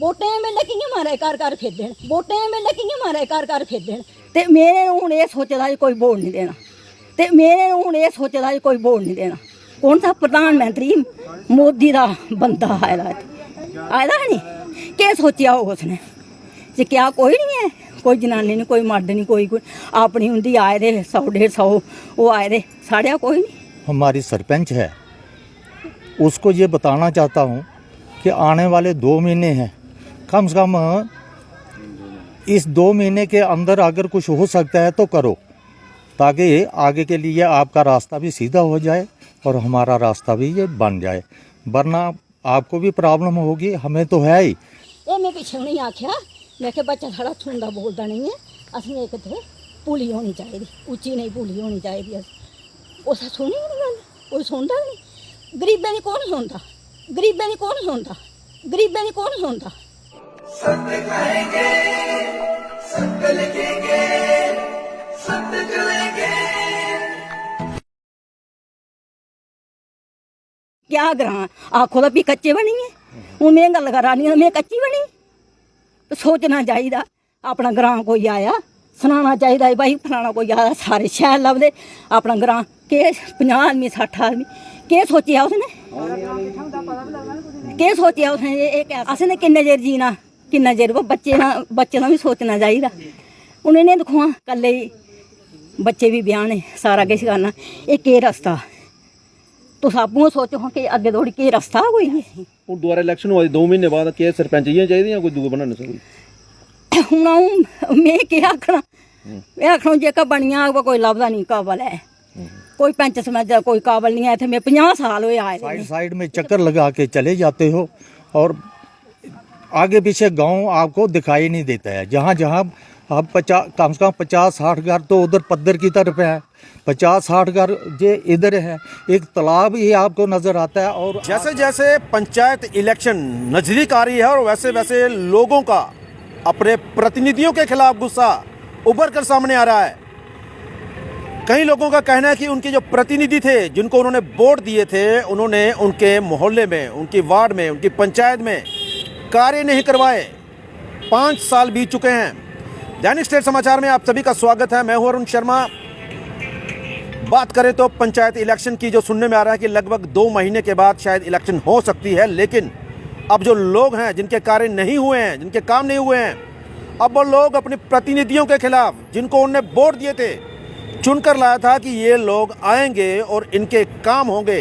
वोटें वेले कि'यां मारे घर फिर देन, वोटें वेले कि'यां मारे घर फिर देन। ते मेरे हून एह् सोचे दा जी कोई वोट नहीं देना, ते मेरे हून एह् सोचे दा जी कोई वोट नहीं देना। कौन सा प्रधानमंत्री मोदी दा बंदा आए दा नहीं, केह् सोचेआ होग उसने जे क्या कोई नहीं है, कोई जनानी नहीं, कोई मर्द नहीं, कोई अपनी उंदी आए दे 100-150 वो आए दे, साढ़े कोई नहीं। हमारी सरपंच है, उसको ये बताना चाहता हूँ कि आने वाले 2 महीने हैं, कम से कम इस 2 महीने के अंदर अगर कुछ हो सकता है तो करो, ताकि आगे के लिए आपका रास्ता भी सीधा हो जाए और हमारा रास्ता भी ये बन जाए, वरना आपको भी प्रॉब्लम होगी, हमें तो है ही। ये मैं पिछे नहीं आख्या, मैं कि बच्चा साढ़ा सुनता बोलता नहीं है, असं एक थे पुली होनी चाहिए, उच्ची नहीं पुली होनी चाहिए। उस सुनी नहीं गल, कोई सुनता नहीं। गरीबें दी कौन सुनता, गरीबें दी कौन सुनता, गरीबें दी कौन सुनता। सत्य कहेंगे, सत्य लिखेंगे, सत्य चलेंगे। क्या ग्रां आखो तो भी कच्चे बनी है, हूँ मैं गल करा नी मैं कच्ची बनी। सोचना चाहिए अपना ग्रां कोई आया सनाना चाहिए भाई फलाना कोई आया, सारे शैल लभदे अपना ग्रां के 50 आदमी 60 आदमी केह् सोचेआ उसने, केह् सोचेआ उसने ये असें किन्ने चिर जीना, किन्ना चिर बच्चे दा भी सोचना चाहिए। हूँ इन्हें दिक्खो हां कल्ले बच्चे भी ब्याहने सारा किश करना, एह् केह् रस्ता तुस आपूं सोचो हां कि अग्गे धोड़ी केह् रस्ता कोई हून दोबारा इलेक्शन होआ 2 महीने बाद केह् सरपंच इ'यां चाहिदे जां कोई दूए बनाने सी? हून अ'ऊं में केह् आखना, में आखना जेह्का बनी जाग कोई लभदा नहीं काबल है, कोई पंच समझ कोई काबल नहीं है। इत्थै में 50 साल होए आए साइड साइड में चक्कर लगा के चले जाते हो और आगे पीछे गांव आपको दिखाई नहीं देता है। जहाँ जहाँ आप कम से कम 50-60 घर तो उधर पद्दर की तरफ है, 50-60 घर ये इधर है, एक तालाब ही आपको नजर आता है। और जैसे जैसे पंचायत इलेक्शन नजदीक आ रही है और वैसे वैसे लोगों का अपने प्रतिनिधियों के खिलाफ गुस्सा उभर कर सामने आ रहा है। कई लोगों का कहना है कि उनके जो प्रतिनिधि थे जिनको उन्होंने वोट दिए थे, उन्होंने उनके मोहल्ले में, उनकी वार्ड में, उनकी पंचायत में कार्य नहीं करवाए। 5 साल बीत चुके हैं। दैनिक स्टेट समाचार में आप सभी का स्वागत है। मैं हूं अरुण शर्मा। बात करें तो पंचायत इलेक्शन की जो सुनने में आ रहा है कि लगभग 2 महीने के बाद शायद इलेक्शन हो सकती है, लेकिन अब जो लोग हैं जिनके कार्य नहीं हुए हैं, जिनके काम नहीं हुए हैं, अब वो लोग अपने प्रतिनिधियों के खिलाफ जिनको उन्होंने वोट दिए थे, चुनकर लाया था कि ये लोग आएंगे और इनके काम होंगे,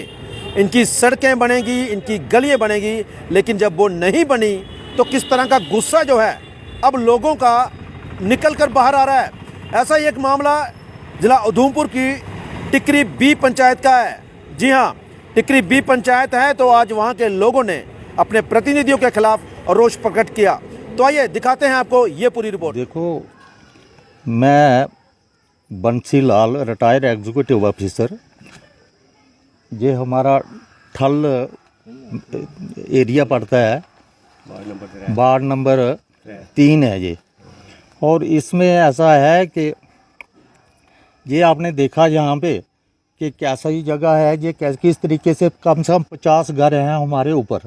इनकी सड़कें बनेंगी, इनकी गलियां बनेंगी, लेकिन जब वो नहीं बनी तो किस तरह का गुस्सा जो है अब लोगों का निकल कर बाहर आ रहा है। ऐसा ही एक मामला जिला उधमपुर की टिकरी बी पंचायत का है। जी हाँ, टिकरी बी पंचायत है तो आज वहाँ के लोगों ने अपने प्रतिनिधियों के खिलाफ रोष प्रकट किया। तो आइए दिखाते हैं आपको ये पूरी रिपोर्ट। देखो, मैं Bansi Lal retired executive officer, ये हमारा ठल एरिया पड़ता है, वार्ड नंबर 3 है ये। और इसमें ऐसा है कि ये आपने देखा यहाँ पे कि कैसा ही जगह है, ये किस तरीके से कम 50 घर हैं हमारे ऊपर,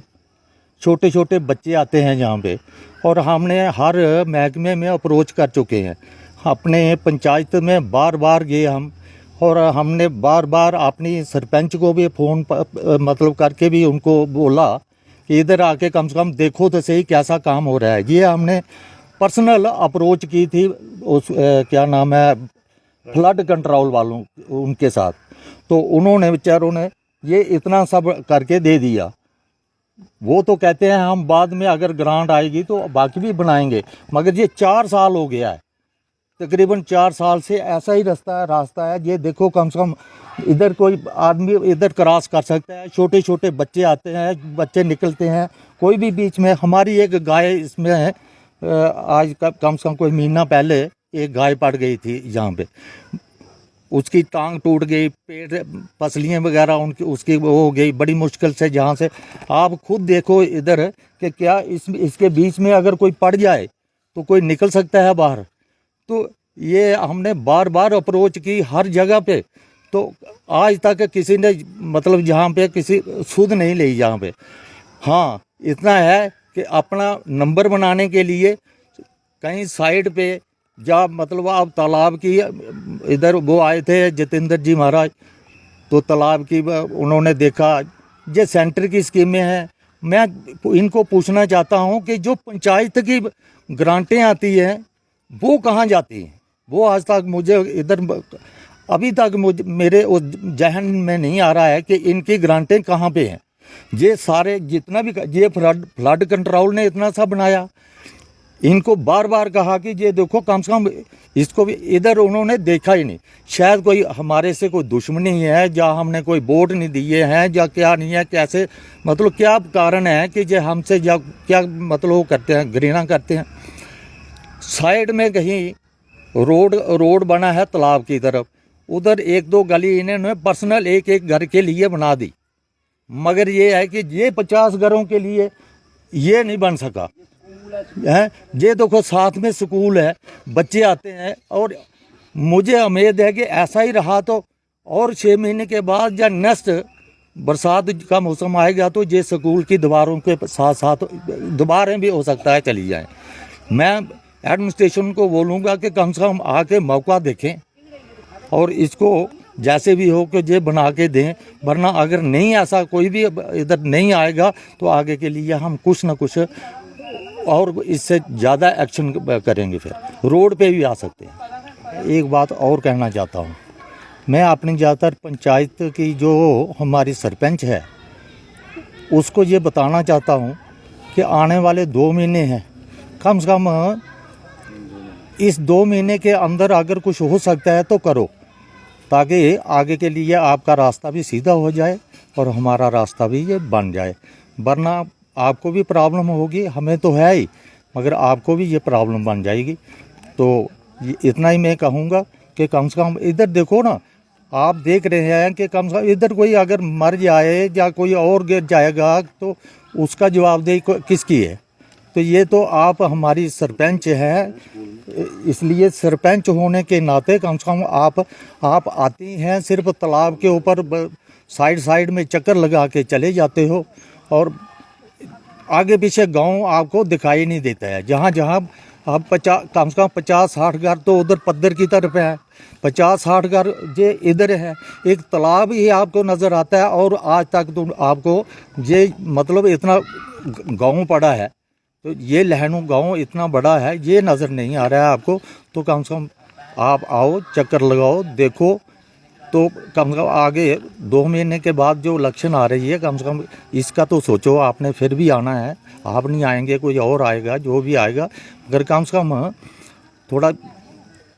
छोटे छोटे बच्चे आते हैं यहाँ पे। और हमने हर महकमे में अप्रोच कर चुके हैं, अपने पंचायत में बार बार गए हम, और हमने बार बार अपनी सरपंच को भी फ़ोन मतलब करके भी उनको बोला कि इधर आके कम से कम देखो तो सही कैसा काम हो रहा है। ये हमने पर्सनल अप्रोच की थी उस क्या नाम है फ्लड कंट्रोल वालों उनके साथ, तो उन्होंने बेचारों ने ये इतना सब करके दे दिया। वो तो कहते हैं हम बाद में अगर ग्रांट आएगी तो बाकी भी बनाएंगे, मगर ये 4 साल हो गया है, तकरीबन 4 साल से ऐसा ही रास्ता है। ये देखो, कम से कम इधर कोई आदमी इधर क्रॉस कर सकता है, छोटे छोटे बच्चे आते हैं, बच्चे निकलते हैं, कोई भी बीच में। हमारी एक गाय इसमें है, आज कम से कम कोई महीना पहले एक गाय पड़ गई थी यहाँ पे, उसकी टांग टूट गई, पेट पसलियाँ वगैरह उनकी उसकी वो हो गई बड़ी मुश्किल से। जहाँ से आप खुद देखो इधर कि क्या इसके बीच में अगर कोई पड़ जाए तो कोई निकल सकता है बाहर। तो ये हमने बार बार अप्रोच की हर जगह पे, तो आज तक किसी ने मतलब यहाँ पे किसी सुध नहीं ली यहाँ पे। हाँ, इतना है कि अपना नंबर बनाने के लिए कहीं साइड पे या मतलब आप तालाब की इधर वो आए थे जितेंद्र जी महाराज, तो तालाब की उन्होंने देखा ये सेंटर की स्कीमें हैं। मैं इनको पूछना चाहता हूं कि जो पंचायत की ग्रांटें आती हैं वो कहाँ जाती हैं? वो आज तक मुझे इधर अभी तक मुझे मेरे उस जहन में नहीं आ रहा है कि इनकी ग्रांटें कहाँ पे हैं। ये सारे जितना भी ये फ्लड कंट्रोल ने इतना सा बनाया, इनको बार बार कहा कि ये देखो कम से कम इसको भी, इधर उन्होंने देखा ही नहीं। शायद कोई हमारे से कोई दुश्मनी है या हमने कोई वोट नहीं दिए हैं या क्या नहीं है, कैसे मतलब क्या कारण है कि ये हमसे या क्या मतलब वो करते हैं, घृणा करते हैं। साइड में कहीं रोड बना है तालाब की तरफ, उधर एक दो गली इन्होंने पर्सनल एक एक घर के लिए बना दी, मगर ये है कि ये 50 घरों के लिए ये नहीं बन सका है। ये देखो साथ में स्कूल है, बच्चे आते हैं, और मुझे उम्मीद है कि ऐसा ही रहा तो और 6 महीने के बाद या नेक्स्ट बरसात का मौसम आएगा तो ये स्कूल की दीवारों के साथ साथ दीवारें भी हो सकता है चली जाएं। मैं एडमिनिस्ट्रेशन को बोलूँगा कि कम से कम आके मौका देखें और इसको जैसे भी हो कि ये बना के दें, वरना अगर नहीं ऐसा कोई भी इधर नहीं आएगा तो आगे के लिए हम कुछ ना कुछ और इससे ज़्यादा एक्शन करेंगे, फिर रोड पे भी आ सकते हैं। एक बात और कहना चाहता हूँ, मैं अपनी ज़्यादातर पंचायत की जो हमारी सरपंच है उसको ये बताना चाहता हूँ कि आने वाले 2 महीने हैं, कम से कम इस 2 महीने के अंदर अगर कुछ हो सकता है तो करो, ताकि आगे के लिए आपका रास्ता भी सीधा हो जाए और हमारा रास्ता भी ये बन जाए। वरना आपको भी प्रॉब्लम होगी, हमें तो है ही, मगर आपको भी ये प्रॉब्लम बन जाएगी। तो इतना ही मैं कहूँगा कि कम से कम इधर देखो ना, आप देख रहे हैं कि कम से कम इधर कोई अगर मर जाए या कोई और गिर जाएगा तो उसका जवाबदेही किसकी है? तो ये तो आप हमारी सरपंच हैं, इसलिए सरपंच होने के नाते कम से कम आप आती हैं, सिर्फ तालाब के ऊपर साइड में चक्कर लगा के चले जाते हो और आगे पीछे गांव आपको दिखाई नहीं देता है। जहाँ आप कम से कम 50-60 घर तो उधर पद्दर की तरफ है, 50-60 घर ये इधर है, एक तालाब ही आपको नज़र आता है और आज तक तो आपको ये मतलब इतना गांव पड़ा है, तो ये लहनू गांव इतना बड़ा है ये नज़र नहीं आ रहा है आपको। तो कम से कम आप आओ, चक्कर लगाओ, देखो, तो कम से कम आगे 2 महीने के बाद जो इलेक्शन आ रही है, कम से कम इसका तो सोचो। आपने फिर भी आना है, आप नहीं आएंगे कोई और आएगा, जो भी आएगा, अगर कम से कम थोड़ा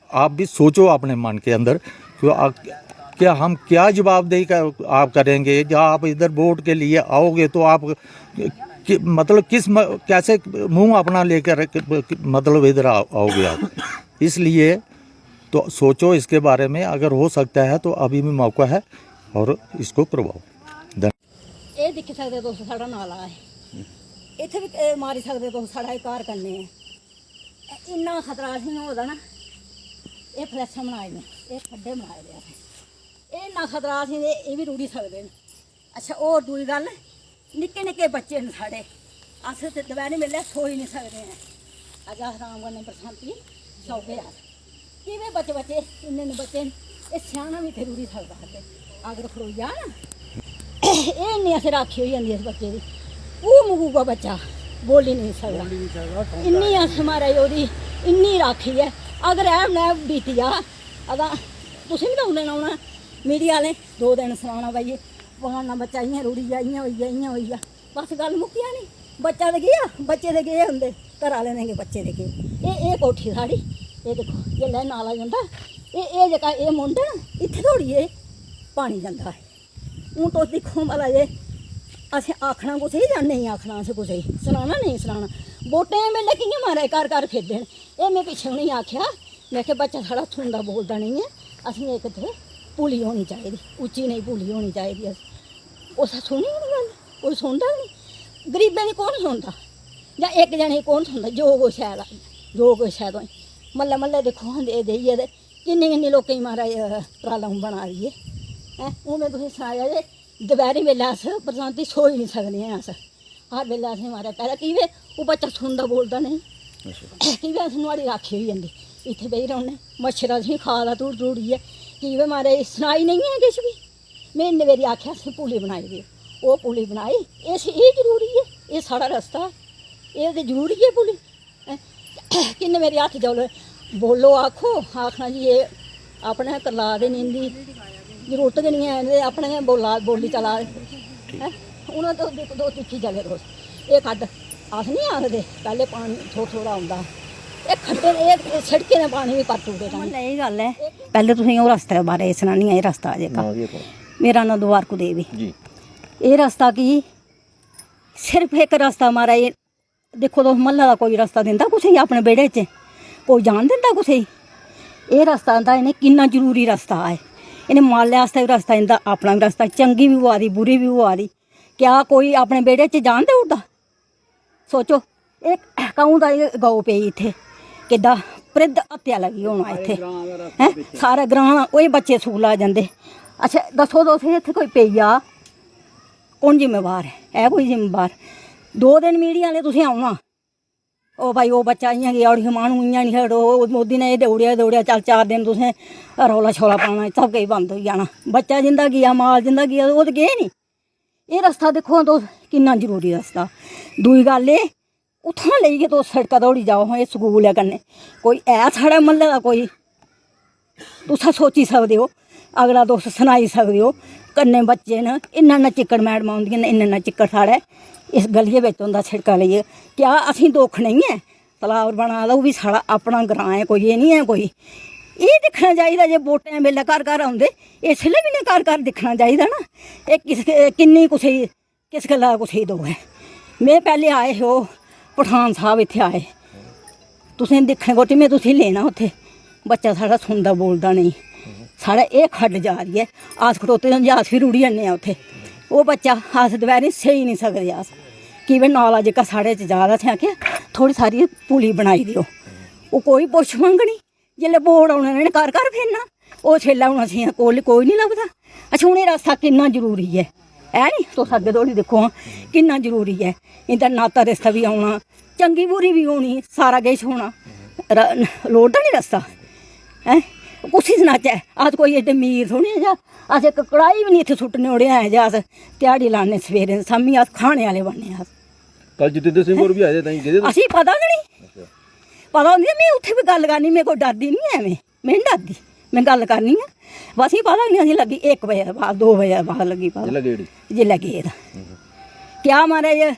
आप भी सोचो अपने मन के अंदर क्या हम क्या जवाबदेही आप करेंगे। जब आप इधर वोट के लिए आओगे तो आप मतलब कैसे मुंह अपना लेकर मतलब इधर आओगे आप, इसलिए तो सोचो इसके बारे में। अगर हो सकता है तो अभी भी मौका है और इसको करवाओ। ਇਹ ਦਿਖ ਸਕਦੇ ਤੁਸੀਂ ਸਾਡਾ ਨਾਲਾ ਹੈ, ਇੱਥੇ ਵੀ ਮਾਰੀ ਸਕਦੇ ਤੁਸੀਂ ਸਾਡਾ ਇਹ ਕਾਰ ਕਰਨੇ ਹੈ। ਇੰਨਾ ਖਤਰਾ ਨਹੀਂ ਹੋਦਾ ਨਾ, ਇਹ ਫਲੈਸ਼ਾਂ ਬਣਾਏ ਨੇ, ਇਹ ਖੱਡੇ ਬਣਾਏ ਦੇ ਆ, ਇਹ ਇੰਨਾ ਖਤਰਾ ਸੀ ਇਹ ਵੀ ਰੂੜੀ ਸਕਦੇ ਨੇ। ਅੱਛਾ ਉਹ ਦੂਜੀ ਗੱਲ, ਨਿੱਕੇ ਨਿੱਕੇ ਬੱਚੇ ਨੇ ਸਾਡੇ, ਅਸ ਤੇ ਦੁਪਹਿਰੇ ਵੇਲੇ ਸੋ ਹੀ ਨਹੀਂ ਸਕਦੇ ਨੇ। ਅੱਜ ਆਰਾਮ ਕਰਨੇ ਬਰਸਾਤੀ ਸੌ ਗਏ ਆ, ਕਿਵੇਂ ਬੱਚੇ ਇੰਨੇ ਨੇ ਬੱਚੇ, ਇਹ ਸਿਆਣਾ ਵੀ ਤੇ ਰੂੜੀ ਸਕਦਾ ਹੈ ਅਗਰ ਖੜੋ ਜਾ ਨਾ। ਇਹ ਇੰਨੀ ਅਸੀਂ ਰਾਖੀ ਹੋਈ ਜਾਂਦੀ ਇਸ ਬੱਚੇ ਦੀ, ਉਹ ਮੂਗਾ ਬੱਚਾ ਬੋਲ ਹੀ ਨਹੀਂ ਸਕਦਾ, ਇੰਨੀ ਅਸ ਮਾਰਾ ਉਹਦੀ ਇੰਨੀ ਰਾਖੀ ਹੈ। ਅਗਰ ਐ ਨਾ ਬੀਤੀ ਆ ਅਦਾ ਤੁਸੀਂ ਵੀ ਤਾਂ ਉਹਨੇ ਆਉਣਾ ਮੀਡੀਆ ਵਾਲੇ 2 ਦਿਨ ਸੁਣਾਉਣਾ ਬਈ ਫਲਾਣਾ ਬੱਚਾ ਇਆਂ ਰੂੜੀ ਜਾਈਆਂ ਹੋਈ ਆ, ਬਸ ਗੱਲ ਮੁੱਕਿਆ ਨਹੀਂ। ਬੱਚਾ ਦੇ ਗਿਆ, ਬੱਚੇ ਦੇ ਗਏ ਹੁੰਦੇ, ਘਰ ਵਾਲੇ ਨੇ ਬੱਚੇ ਦੇ ਗਏ। ਇਹ ਕੋਠੀ ਸਾਡੀ, ਇਹ ਦੇਖੋ ਇਹ ਲੈ ਨਾਲਾ ਜਾਂਦਾ, ਇਹ ਜਿਹੜਾ ਇਹ ਮੁੰਡਾ ਇੱਥੇ ਥੋੜੀ ਇਹ ਪਾਣੀ ਜਾਂਦਾ ਹੈ। हूँ तो दिखो भला जे अस आखना कुछ ही जाने ही आखना, अस कुछ ही सुनाना नहीं सुनाना। वोटें वेले कियां मारे घर फिरदे न। ये मैं पिछे नहीं आख्या, मैं कि बच्चा साढ़ा सुनता बोलता नहीं है, असें एक इत्थे पुली होनी चाहिए, उच्ची नहीं पुली होनी चाहिए। उस सुनी नहीं गल, कोई सुनता नहीं। गरीबें की कौन सुनता, या एक जने कौन सुनता, जो कुछ है जो कुछ है। तो मल्ले मल्ले देखो दे देइए किन्नी लोकें मारा ट्राला बना रही है। हूँ मैं तुसें सनाया जे दपैह्री वेल्ले अस बरसांती सो ही नहीं सकने अस, ਹਰ ਵੇਲੇ ਅਸੀਂ ਮਾਰਿਆ ਪਹਿਲਾਂ ਕਿਵੇਂ ਉਹ ਬੱਚਾ ਸੁਣਦਾ ਬੋਲਦਾ ਨਹੀਂ ਕਿਵੇਂ ਅਸੀਂ ਮਾਰੀ ਰਾਖੀ ਹੋਈ ਜਾਂਦੀ ਇੱਥੇ ਬਈ ਰਹਨੇ ਮੱਛਰਾਂ ਅਸੀਂ ਖਾਦਾ ਤੂੜ ਤੂੜੀ ਹੈ ਕਿਵੇਂ ਮਾਰੇ ਸੁਣਾਈ ਨਹੀਂ ਹੈ ਕੁਛ ਵੀ ਮੈਂ ਇੰਨੇ ਵਾਰੀ ਆਖਿਆ ਅਸੀਂ ਪੁਲੀ ਬਣਾਈ ਦੀ ਉਹ ਪੁਲੀ ਬਣਾਈ ਇਹ ਜ਼ਰੂਰੀ ਹੈ ਇਹ ਸਾਡਾ ਰਸਤਾ ਇਹ ਤੇ ਜ਼ਰੂਰੀ ਹੈ ਪੁਲੀ ਕਿੰਨੇ ਮੇਰੇ ਹੱਥ ਜੋਲ ਬੋਲੋ ਆਖੋ ਆਖਣਾ ਜੀ ਇਹ ਆਪਣੇ ਕਰਲਾ ਦੇ ਨੀਂਦੀ ਜ਼ਰੂਰਤ ਦੇ ਨਹੀਂ ਹੈ ਆਪਣੇ ਬੋਲੀ ਚਲਾ ਉਹਨਾਂ ਤੋਂ ਦੋ ਤਿੱਖੀ ਚੱਲੇ ਰੋਜ਼ ਇਹ ਕੱਢ ਆਸ ਨਹੀਂ ਆਖਦੇ ਪਹਿਲੇ ਪਾਣੀ ਥੋੜਾ ਆਉਂਦਾ ਇਹ ਖੱਡੇ ਇਹ ਸੜਕੇ ਨੇ ਪਾਣੀ ਵੀ ਪੱਟੂਗੇ ਇਹ ਗੱਲ ਹੈ ਪਹਿਲੇ ਤੁਸੀਂ ਉਹ ਰਸਤੇ ਬਾਰੇ ਸੁਣਾਣੀ ਇਹ ਰਸਤਾ ਜੇਕਾ ਮੇਰਾ ਨਾਂ ਦੁਆਰਕੂ ਦੇਵੀ ਜੀ ਇਹ ਰਸਤਾ ਕੀ ਸਿਰਫ ਇੱਕ ਰਸਤਾ ਮਾਰਾ ਇਹ ਦੇਖੋ ਦੋ ਮਹੱਲਾ ਦਾ ਕੋਈ ਰਸਤਾ ਦਿੰਦਾ ਕੁਛ ਹੀ ਆਪਣੇ ਵਿਹੜੇ 'ਚ ਕੋਈ ਜਾਣ ਦਿੰਦਾ ਕੁਛ ਹੀ ਇਹ ਰਸਤਾ ਦਾ ਇਹਨੇ ਕਿੰਨਾ ਜ਼ਰੂਰੀ ਰਸਤਾ ਹੈ ਇਹਨੇ ਮਾਲਿਆ ਵਾਸਤੇ ਵੀ ਰਸਤਾ ਦਿੰਦਾ ਆਪਣਾ ਵੀ ਰਸਤਾ ਚੰਗੀ ਵੀ ਹੋਆ ਦੀ ਬੁਰੀ ਵੀ ਹੋਆ ਦੀ ਕਿਆ ਕੋਈ ਆਪਣੇ ਵਿਹੜੇ 'ਚ ਜਾਣ ਦੇਊਗਾ ਸੋਚੋ ਇਹ ਕਾਹੂ ਦਾ ਗਊ ਪਈ ਇੱਥੇ ਕਿੱਦਾਂ ਪ੍ਰਿੱਧ ਹੱਤਿਆ ਲੱਗੀ ਹੋਣਾ ਇੱਥੇ ਹੈ ਸਾਰਾ ਗ੍ਰਾਂ ਉਹ ਬੱਚੇ ਸਕੂਲ ਆ ਜਾਂਦੇ ਅੱਛਾ ਦੱਸੋ ਦੋਸਤੋ ਇੱਥੇ ਕੋਈ ਪਈ ਆ ਕੌਣ ਜ਼ਿੰਮੇਵਾਰ ਹੈ ਇਹ ਕੋਈ ਜ਼ਿੰਮੇਵਾਰ 2 ਦਿਨ ਮੀਡੀਆ ਵਾਲੇ ਤੁਸੀਂ ਆਉਣਾ ਉਹ ਭਾਈ ਉਹ ਬੱਚਾ ਇਆਂ ਗਿਆ ਔਰ ਮਾਣੂ ਇਆਂ ਨਹੀਂ ਹੜੋ ਮੋਦੀ ਨੇ ਇਹ ਦੌੜਿਆ ਚੱਲ 4 ਦਿਨ ਤੁਸੀਂ ਰੌਲਾ ਛੋਲਾ ਪਾਉਣਾ ਸਭ ਕੁਝ ਬੰਦ ਹੋ ਜਾਣਾ ਬੱਚਾ ਜਿੰਦਾ ਗਿਆ ਮਾਲ ਜਿੰਦਾ ਗਿਆ ਉਹ ਤਾਂ ਗਏ ਨਹੀਂ ਇਹ ਰਸਤਾ ਦੇਖੋ ਦੋ ਕਿੰਨਾ ਜ਼ਰੂਰੀ ਰਸਤਾ ਦੂਈ ਗੱਲ ਇਹ ਉੱਥੋਂ ਲਈ ਕੇ ਤੋ ਸੜਕਾਂ ਦੌੜੀ ਜਾਓ ਇਹ ਸਕੂਲ ਹੈ ਕੰਨੇ ਕੋਈ ਐ ਸਾਡਾ ਮਹੱਲੇ ਦਾ ਕੋਈ ਤੁਸੀਂ ਸੋਚੀ ਸਕਦੇ ਹੋ ਅਗਲਾ ਦੋਸਤ ਸੁਣਾਈ ਸਕਦੇ ਹੋ ਕੰਨੇ ਬੱਚੇ ਨੇ ਇੰਨਾ ਚਿੱਕੜ ਮੈਡਮਾਂ ਆਉਂਦੀਆਂ ਨੇ ਇੰਨਾ ਚਿੱਕੜ ਸਾੜਾ ਇਸ ਗਲੀਏ ਵਿੱਚ ਹੁੰਦਾ ਛਿੜਕਾ ਲਈਏ ਕਿਆ ਅਸੀਂ ਦੁੱਖ ਨਹੀਂ ਹੈ ਤਲਾਬ ਬਣਾ ਲਓ ਵੀ ਸਾਡਾ ਆਪਣਾ ਗ੍ਰਾਂ ਹੈ ਕੋਈ ਇਹ ਨਹੀਂ ਹੈ ਕੋਈ ਇਹ ਦੇਖਣਾ ਚਾਹੀਦਾ ਜੇ ਵੋਟਾਂ ਵੇਲੇ ਘਰ ਆਉਂਦੇ ਇਸ ਲਈ ਵੀ ਨੇ ਘਰ ਦੇਖਣਾ ਚਾਹੀਦਾ ਨਾ ਇਹ ਕਿੰਨੀ ਕੁਛ ਕਿਸ ਗੱਲਾਂ ਕੁਛ ਦੋ ਹੈ ਮੈਂ ਪਹਿਲੇ ਆਏ ਹੋ ਪਠਾਨ ਸਾਹਿਬ ਇੱਥੇ ਆਏ ਤੁਸੀਂ ਦੇਖਣੇ ਗੋਟੀ ਮੈਂ ਤੁਸੀਂ ਲੈਣਾ ਉੱਥੇ ਬੱਚਾ ਸਾਡਾ ਸੁਣਦਾ ਬੋਲਦਾ ਨਹੀਂ ਸਾਡਾ ਇਹ ਖੱਡ ਜਾ ਰਹੀ ਹੈ ਆਸ ਖੜੋਤੇ ਆਸ ਫਿਰ ਉੜੀ ਜਾਂਦੇ ਆ ਉੱਥੇ ਉਹ ਬੱਚਾ ਆਸ ਦੁਪਹਿਰੇ ਸਹੀ ਨਹੀਂ ਸਕਦੇ ਆਸ ਕਿਵੇਂ ਨਾਲਾ ਜੇਕਾ ਸਾਡੇ 'ਚ ਜ਼ਿਆਦਾ ਥਿਆ ਕਿ ਥੋੜੀ ਸਾਰੀ ਪੁਲੀ ਬਣਾਈ ਦਿਓ ਉਹ ਕੋਈ ਪੁੱਛ ਮੰਗਣੀ ਜਿੱਲੇ ਬੋਰਡ ਆਉਣਾ ਨੇ ਘਰ ਫੇਰਨਾ ਉਹ ਛੇਲਾ ਹੁਣ ਅਸੀਂ ਕੋਲ ਕੋਈ ਨਹੀਂ ਲੱਭਦਾ ਅੱਛਾ ਹੁਣ ਇਹ ਰਸਤਾ ਕਿੰਨਾ ਜ਼ਰੂਰੀ ਹੈ ਨਹੀਂ ਤੁਸੀਂ ਅੱਗੇ ਦੌੜੀ ਦੇਖੋ ਕਿੰਨਾ ਜ਼ਰੂਰੀ ਹੈ ਇਹਦਾ ਨਾਤਾ ਰਸਤਾ ਵੀ ਆਉਣਾ ਚੰਗੀ ਬੁਰੀ ਵੀ ਹੋਣੀ ਸਾਰਾ ਕੁਛ ਹੋਣਾ ਲੋੜਦਾ ਨਹੀਂ ਰਸਤਾ ਹੈ ਕੁਛ ਹੀ ਸੁਣਾਚਾ ਅੱਜ ਕੋਈ ਏਡੇ ਅਮੀਰ ਥੋੜ੍ਹੀ ਜਾ ਅਸੀਂ ਇੱਕ ਕੜਾਈ ਵੀ ਨਹੀਂ ਇੱਥੇ ਸੁੱਟਣੇ ਉੜਿਆ ਹੈ ਜਾ ਦਿਹਾੜੀ ਲਾਣੇ ਸਵੇਰੇ ਸ਼ਾਮੀ ਅਸ ਖਾਣੇ ਵਾਲੇ ਬਣਨੇ ਅਸ ਕੱਲ ਜਤਿੰਦਰ ਸਿੰਘ ਹੋਰ ਵੀ ਆਏ ਤਾਂ ਅਸੀਂ ਪਤਾ ਨਹੀਂ ਪਤਾ ਹੁੰਦੀ ਮੈਂ ਉੱਥੇ ਵੀ ਗੱਲ ਕਰਨੀ ਮੇਰੇ ਕੋਲ ਡਰਦੀ ਨਹੀਂ ਐਵੇਂ ਮੈਂ ਨਹੀਂ ਡਰਦੀ ਮੈਂ ਗੱਲ ਕਰਨੀ ਆ ਬਸ ਹੀ ਪਤਾ ਨਹੀਂ ਅਸੀਂ ਲੱਗੀ 1 ਵਜੇ ਬਾਅਦ 2 ਵਜੇ ਬਾਅਦ ਲੱਗੀ ਪਤਾ ਜੇ ਲੱਗੇ ਇਹਦਾ ਕਿਆ ਮਾਰਾ ਇਹ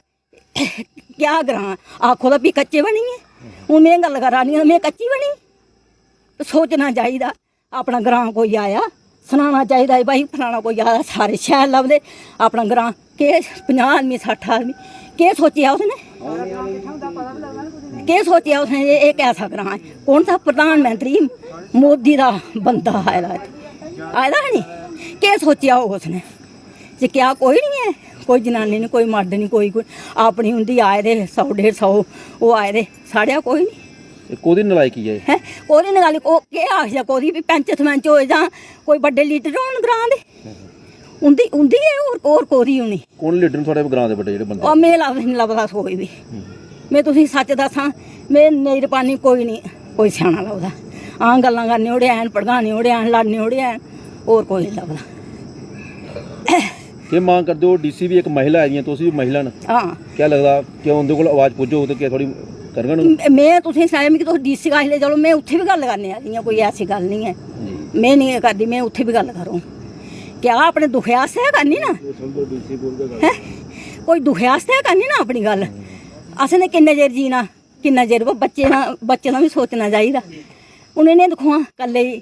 ਕਿਆ ਗਰਾਂ ਆਖੋ ਦਾ ਵੀ ਕੱਚੇ ਬਣੀ ਹੈ ਹੁਣ ਮੈਂ ਗੱਲ ਕਰਾਨੀ ਮੈਂ ਕੱਚੀ ਬਣੀ ਸੋਚਣਾ ਚਾਹੀਦਾ ਆਪਣਾ ਗ੍ਰਾਂ ਕੋਈ ਆਇਆ ਸੁਣਾਉਣਾ ਚਾਹੀਦਾ ਭਾਈ ਫਲਾਣਾ ਕੋਈ ਆਇਆ ਸਾਰੇ ਸ਼ਹਿਰ ਲੱਭਦੇ ਆਪਣਾ ਗ੍ਰਾਂ ਕਿ 50 ਆਦਮੀ 60 ਆਦਮੀ ਕੀ ਸੋਚਿਆ ਉਸਨੇ ਕੀ ਸੋਚਿਆ ਉਸਨੇ ਇਹ ਕੈਸਾ ਗ੍ਰਾਂ ਹੈ ਕੌਣ ਸਾ ਪ੍ਰਧਾਨ ਮੰਤਰੀ ਮੋਦੀ ਦਾ ਬੰਦਾ ਆਇਆ ਨਹੀਂ ਕੀ ਸੋਚਿਆ ਉਸਨੇ ਜੇ ਕਿਆ ਕੋਈ ਨਹੀਂ ਹੈ ਕੋਈ ਜਨਾਨੀ ਨਹੀਂ ਕੋਈ ਮਰਦ ਨਹੀਂ ਕੋਈ ਆਪਣੀ ਹੁੰਦੀ ਆਏ ਦੇ 100 150 ਉਹ ਆਏ ਦੇ ਸਾੜਿਆ ਕੋਈ ਨਹੀਂ ਕੋਦੀ ਨਲਾਇਕੀ ਹੈ ਕੋਦੀ ਨਲਾਇਕ ਉਹ ਕੀ ਆਖਿਆ ਕੋਦੀ ਵੀ ਪੰਚ ਸਰਪੰਚ ਹੋਏ ਜਾਂ ਕੋਈ ਵੱਡੇ ਲੀਡਰ ਹੋਣ ਗ੍ਰਾਂ ਦੇ ਹੁੰਦੀ ਹੈ ਹੋਰ ਕੋਦੀ ਹੋਣੀ ਕੌਣ ਲੀਡਰ ਤੁਹਾਡੇ ਗ੍ਰਾਂ ਦੇ ਵੱਡੇ ਜਿਹੜੇ ਬੰਦੇ ਉਹ ਮੈਂ ਲੱਭਦਾ ਕੋਈ ਵੀ ਮੈਂ ਤੁਸੀਂ ਸੱਚ ਦੱਸਾਂ ਮੈਂ ਨੇਰ ਪਾਣੀ ਕੋਈ ਨਹੀਂ ਕੋਈ ਸਿਆਣਾ ਲੱਭਦਾ ਆਹ ਗੱਲਾਂ ਕਰਨੀ ਉੜੇ ਐਨ ਪੜਗਾਣੀ ਉੜੇ ਐਨ ਲੜਨੀ ਉੜੇ ਐਨ ਹੋਰ ਕੋਈ ਨਹੀਂ ਲੱਭਦਾ ਕੀ ਮੰਗ ਕਰਦੇ ਹੋ ਡੀਸੀ ਵੀ ਇੱਕ ਮਹਿਲਾ ਹੈਗੀਆਂ ਤੁਸੀਂ ਵੀ ਮਹਿਲਾ ਨੇ ਹਾਂ ਕੀ ਲੱਗਦਾ ਕਿ ਉਹਦੇ ਕੋਲ ਆਵਾਜ਼ ਪੁੱਜੋ ਤੇ ਕੀ ਥੋੜੀ ਕਰਨਗੇ ਮੈਂ ਤੁਸੀਂ ਸਾਇਮ ਕਿ ਤੁਸੀਂ ਡੀਸੀ ਕਾਹ ਲੈ ਚਲੋ ਮੈਂ ਉੱਥੇ ਵੀ ਗੱਲ ਕਰਨੀ ਆ ਗਈਆਂ ਕੋਈ ਐਸੀ ਗੱਲ ਨਹੀਂ ਹੈ ਮੈਂ ਨਹੀਂ ਕਰਦੀ ਮੈਂ ਉੱਥੇ ਵੀ ਗੱਲ ਕਰੂੰ ਕਿਆ ਆਪਣੇ ਦੁੱਖ ਵਾਸਤੇ ਕਰਨੀ ਨਾ ਕੋਈ ਦੁੱਖ ਵਾਸਤੇ ਕਰਨੀ ਨਾ ਆਪਣੀ ਗੱਲ ਅਸੀਂ ਨੇ ਕਿੰਨੇ ਚਿਰ ਜੀਣਾ ਕਿੰਨਾ ਚਿਰ ਬੱਚੇ ਨਾਲ ਵੀ ਸੋਚਣਾ ਚਾਹੀਦਾ ਹੁਣ ਇਹਨੇ ਦੇਖੋ ਕੱਲੇ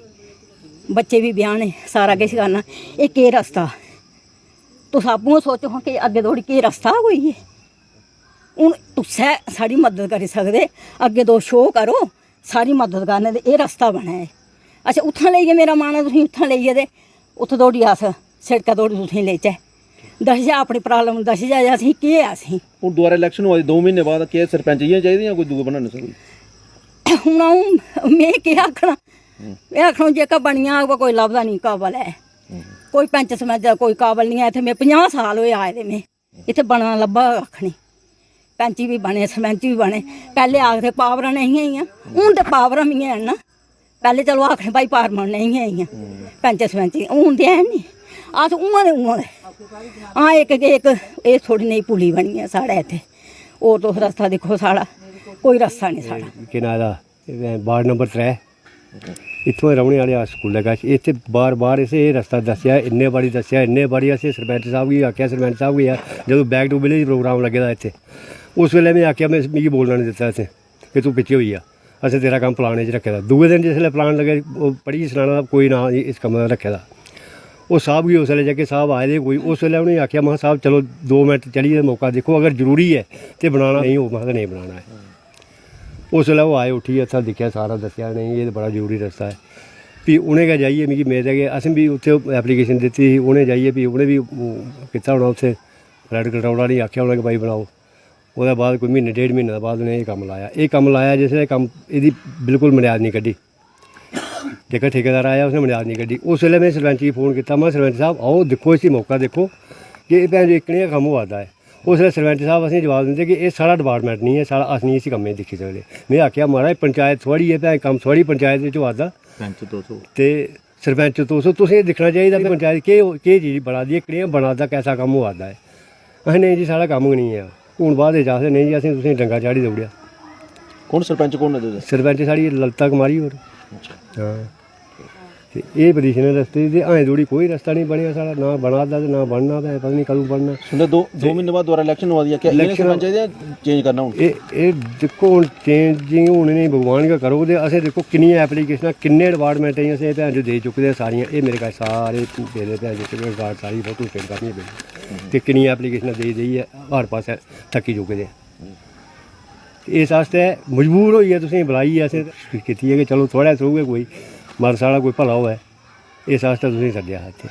ਬੱਚੇ ਵੀ ਵਿਆਹ ਨੇ ਸਾਰਾ ਕੁਛ ਕਰਨਾ ਇਹ ਕੀ ਰਸਤਾ ਤੁਸੀਂ ਆਪੂ ਸੋਚੋ ਕਿ ਅੱਗੇ ਦੌੜੀ ਕੀ ਰਸਤਾ ਕੋਈ ਹੈ ਹੁਣ ਤੁਸੀਂ ਸਾਡੀ ਮਦਦ ਕਰ ਸਕਦੇ ਅੱਗੇ ਦੋ ਸ਼ੋਅ ਕਰੋ ਸਾਰੀ ਮਦਦ ਕਰਨੇ ਤੇ ਇਹ ਰਸਤਾ ਬਣਿਆ ਹੈ ਅੱਛਾ ਉੱਥਾਂ ਲਈਏ ਮੇਰਾ ਮਾਣਾ ਤੁਸੀਂ ਉੱਥਾਂ ਲਈਏ ਤੇ ਉੱਥੇ ਦੌੜੀ ਆਸ ਸੜਕਾਂ ਦੌੜੀ ਤੁਸੀਂ ਲੈ ਚਾ ਦੱਸਿਆ ਆਪਣੀ ਪ੍ਰੋਬਲਮ ਦੱਸਿਆ ਅਸੀਂ ਕੀ ਆ ਅਸੀਂ ਹੁਣ ਦੁਬਾਰਾ ਇਲੈਕਸ਼ਨ ਹੋਏ 2 ਮਹੀਨੇ ਬਾਅਦ ਕੀ ਸਰਪੰਚੀਆਂ ਚਾਹੀਦੀਆਂ ਕੋਈ ਦੂਏ ਬਣਾਉਣੇ ਸਕੇ ਹੁਣ ਮੈਂ ਕੀ ਆਖਣਾ ਇਹ ਆਖਣਾ ਜੇ ਕਾ ਬਣੀਆਂ ਕੋਈ ਲੱਭਦਾ ਨਹੀਂ ਕਾਬਲ ਹੈ ਕੋਈ ਪੰਚ ਸਮਝ ਕੋਈ ਕਾਬਲ ਨਹੀਂ ਹੈ ਇੱਥੇ ਮੈਂ 50 ਸਾਲ ਹੋਏ ਆਏ ਦੇ ਮੈਂ ਇੱਥੇ ਬਣਨਾ ਲੱਭਾ ਆਖਣੀ पैंची भी बने सरपंच भी बने पहले आखदे पावरां नहीं हियां हून ते पावरां भी हैन ना पहले चलो आखने भाई पावरां नहीं हियां पैंच सरपंच हून ते है नहीं अस उआं दे हाँ एक एह् थोड़ी नेही पुली बनी है साढ़े इत्थे होर तुस रस्ता दिक्खो साढ़ा कोई रस्ता नहीं साढ़ा केह् नांऽ दा वार्ड नंबर 3 इत्थों रौह्ने आह्ले अस स्कूलै कश इत्थे बार बार इस एह् रस्ता दस्सेआ इन्ने बारी दस्सेआ इन्ने बारी असें सरपंच साहब गी आखेआ सरपंच साहब गी जदूं बैक टू विलेज प्रोग्राम लग्गे दा इत्थे उस वेल्ले में आखेआ मिगी बोलना नहीं दित्ता इत्थें कि तूं पिच्छे होई जा असें तेरा कम्म प्लान च रक्खे दा दूए दिन जिसलै प्लान लगे ओह् पढ़ियै सनाना कोई ना इस कम्मै दा रक्खे दा ओह् साहब गी उसलै जेह्के साहब आए दे कोई उस वेल्ले उ'नेंगी आखेआ महां साहब चलो 2 मिनट चढ़ियै मौका दिक्खो अगर जरूरी है ते बनाना नहीं होग महां नेईं बनाना है उस वेल्ले ओह् आए उट्ठियै उत्थै दिक्खेआ सारा दस्सेआ नहीं एह् बड़ा जरूरी रस्ता है फ्ही उ'नें गै जाइयै मिगी मेद ऐ कि असें बी उत्थै एप्लीकेशन दित्ती ही उ'नें जाइयै फ्ही उ'नें बी कीता होना उत्थै फ्लड कंट्रोल आह्लें आखेआ होना कि भाई बनाओ ओह्दे बाद कोई म्हीने 1.5 म्हीने दे बाद उ'नें एह् कम्म लाया जिसलै कम्म एह्दी बिल्कुल मनेयाद नहीं कड्ढी जेह्का ठेकेदार आया उसने मनेयाद नहीं कड्ढी उस वेल्ले में सरपंच गी फोन कीता मैं सरपंच साहब आओ दिक्खो इसी मौका दिक्खो कि एह् भैन इक नेहा कम्म होआ दा है उसलै सरपंच साहब असेंगी जवाब दिंदे कि एह् साढ़ा डिपार्टमेंट नहीं है साढ़ा अस नहीं इसी कम्मै गी दिक्खी सकदे में आखेआ महाराज पंचायत थुआढ़ी है भैन कम्म थुआढ़ी पंचायत बिच्च होआ दा ते सरपंच तुसें दिक्खना चाहिदा कि पंचायत केह् चीज़ बना दी है कनेहा बना दा कैसा कम्म होआ दा है असें नहीं जी साढ़ा कम्म गै नहीं है हून बाद च आखदे नहीं जी असें तुसेंगी डंगा चाढ़ी देई ओड़ेआ कौन सरपंच कौन है सरपंच साढ़ी ललता कुमारी होर हाँ ते एह् पोजीशन है रस्ते दी ते अजें धोड़ी कोई रस्ता नहीं बनेआ साढ़ा ना बना दा ते ना बनना ते पता नहीं कदूं बनना सुनते 2 महीने बाद दोबारा इलेक्शन होआ दी है क्या सरपंच चेंज करना हून एह् दिक्खो हून चेंजिंग हून इ'नेंगी भगवान गै करो ते असें दिक्खो किन्नियां एप्लीकेशनां किन्ने डिपार्टमेंटें गी असें भैन जो देई चुके दे सारियां एह् मेरे कश सारे पेदे भैन जो रिकार्ड सारी फोटो स्टेट करनी पेदी ते किन्नियां एप्लीकेशनां देइयै हर पास्सै थक्की चुके दे इस आस्तै मजबूर होइयै तुसेंगी बलाइयै असें कीती है कि चलो थुआढ़े थ्रू गै कोई मगर साढ़ा कोई भला होऐ इस आस्तै तुसेंगी सद्देआ हा इत्थै